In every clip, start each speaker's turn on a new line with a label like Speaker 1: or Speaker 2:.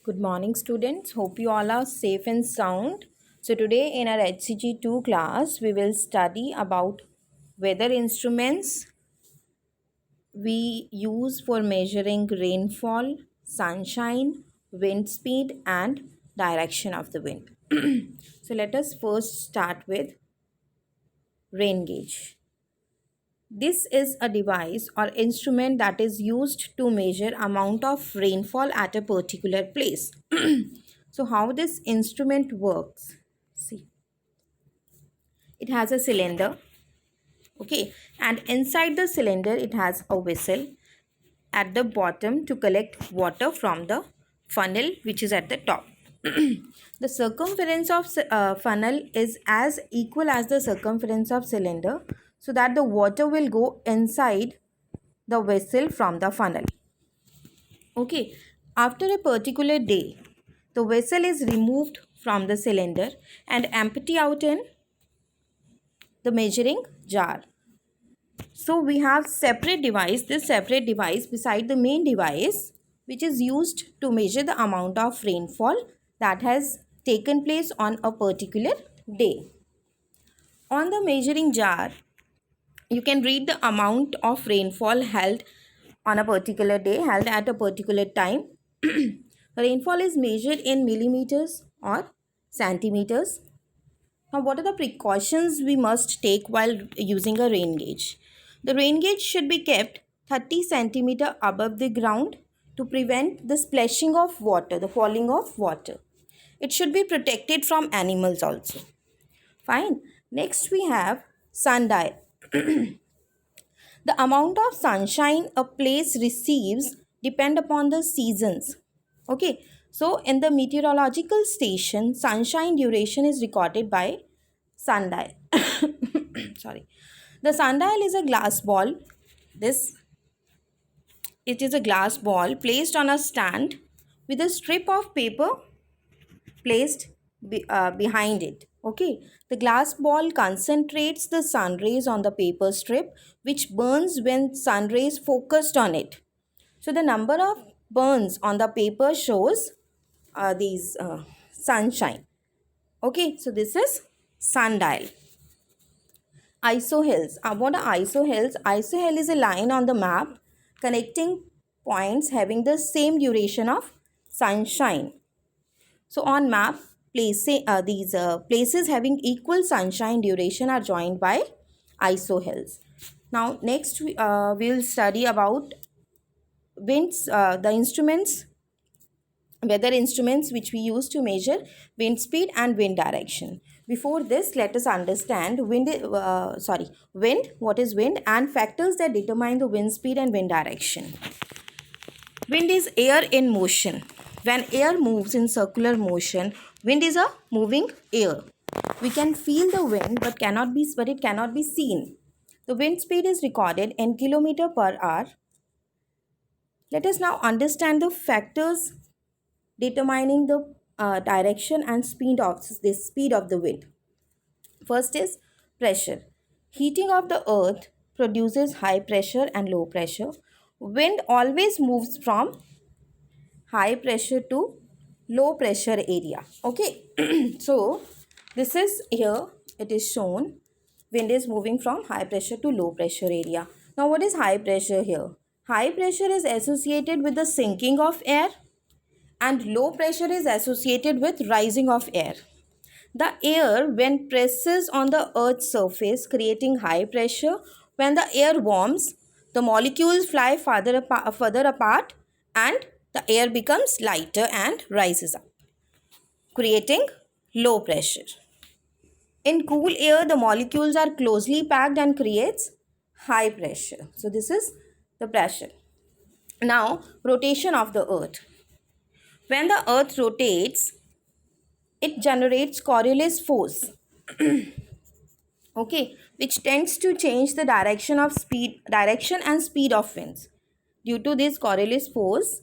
Speaker 1: Good morning, students. Hope you all are safe and sound. So, today in our HCG 2 class, we will study about weather instruments we use for measuring rainfall, sunshine, wind speed, and direction of the wind. So, let us first start with rain gauge. This is a device or instrument that is used to measure amount of rainfall at a particular place. So how this instrument works? See, it has a cylinder, okay, and inside the cylinder it has a vessel at the bottom to collect water from the funnel which is at the top. The circumference of funnel is as equal as the circumference of cylinder, so that the water will go inside the vessel from the funnel. Okay, after a particular day, the vessel is removed from the cylinder and empty out in the measuring jar. So we have separate device, this separate device beside the main device, which is used to measure the amount of rainfall that has taken place on a particular day. On the measuring jar, you can read the amount of rainfall held on a particular day, held at a particular time. Rainfall is measured in millimeters or centimeters. Now, what are the precautions we must take while using a rain gauge? The rain gauge should be kept 30 centimeter above the ground to prevent the splashing of water, the falling of water. It should be protected from animals also. Fine. Next we have sundial. The amount of sunshine a place receives depend upon the seasons. Okay. So in the meteorological station, sunshine duration is recorded by sundial. Sorry. The sundial is a glass ball. This it is a glass ball placed on a stand with a strip of paper placed behind it. Okay, the glass ball concentrates the sun rays on the paper strip, which burns when sun rays focused on it. So the number of burns on the paper shows these sunshine. Okay, so this is sundial. Isohills. What are isohills? Isohill is a line on the map connecting points having the same duration of sunshine. So on map, these places having equal sunshine duration are joined by isohills. Now next we will study about winds, the instruments, weather instruments which we use to measure wind speed and wind direction. Before this, let us understand wind, what is wind, and factors that determine the wind speed and wind direction. Wind is air in motion. When air moves in circular motion, wind is a moving air. We can feel the wind but it cannot be seen. The wind speed is recorded in kilometer per hour. Let us now understand the factors determining the direction and speed of the wind. First is pressure. Heating of the earth produces high pressure and low pressure. Wind always moves from high pressure to low pressure area. Okay, so this is here, it is shown wind is moving from high pressure to low pressure area. Now what is high pressure here? High pressure is associated with the sinking of air and low pressure is associated with rising of air. The air when presses on the earth's surface creating high pressure. When the air warms, the molecules fly further apart and the air becomes lighter and rises up, creating low pressure. In cool air, the molecules are closely packed and creates high pressure. So this is the pressure. Now, rotation of the earth. When the earth rotates, it generates Coriolis force. Okay, which tends to change the direction and speed of winds. Due to this Coriolis force,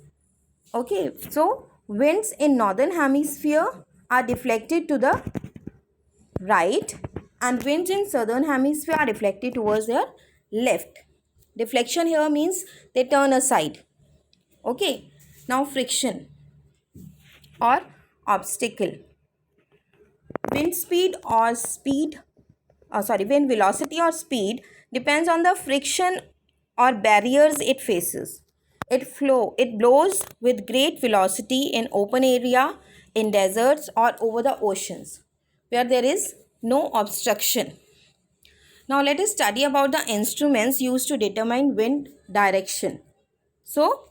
Speaker 1: okay, so winds in northern hemisphere are deflected to the right and winds in southern hemisphere are deflected towards their left. Deflection here means they turn aside. Okay, now friction. or obstacle. Wind speed or speed, wind velocity or speed depends on the friction or barriers it faces. It blows with great velocity in open area, in deserts or over the oceans where there is no obstruction. Now let us study about the instruments used to determine wind direction. So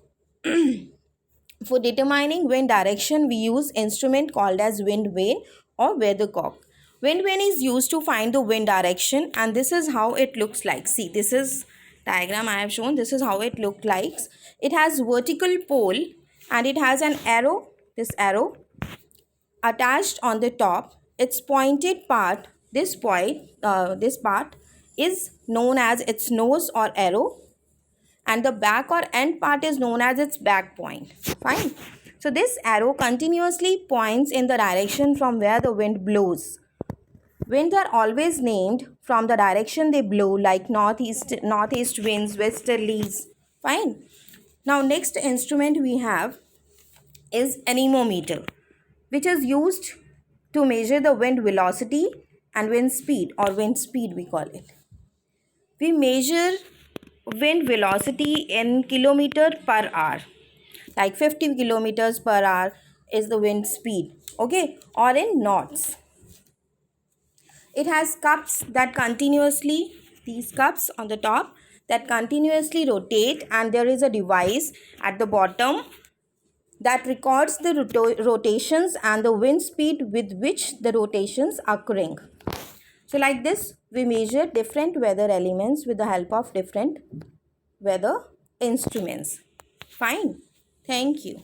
Speaker 1: for determining wind direction, we use instrument called as wind vane or weathercock. Wind vane is used to find the wind direction, and this is how it looks like. See, this is diagram I have shown. This is how it looks like. It has vertical pole and it has an arrow, this arrow attached on the top. Its pointed part, this part is known as its nose or arrow, and the back or end part is known as its back point. Fine. So this arrow continuously points in the direction from where the wind blows. Winds are always named from the direction they blow, like northeast winds, westerlies. Fine. Now next instrument we have is anemometer, which is used to measure the wind velocity and wind speed, or wind speed we call it. We measure wind velocity in kilometer per hour, like 50 kilometers per hour is the wind speed, okay, or in knots. It has cups that continuously, these cups on the top, that continuously rotate, and there is a device at the bottom that records the rotations and the wind speed with which the rotations are occurring. So like this, we measure different weather elements with the help of different weather instruments. Fine. Thank you.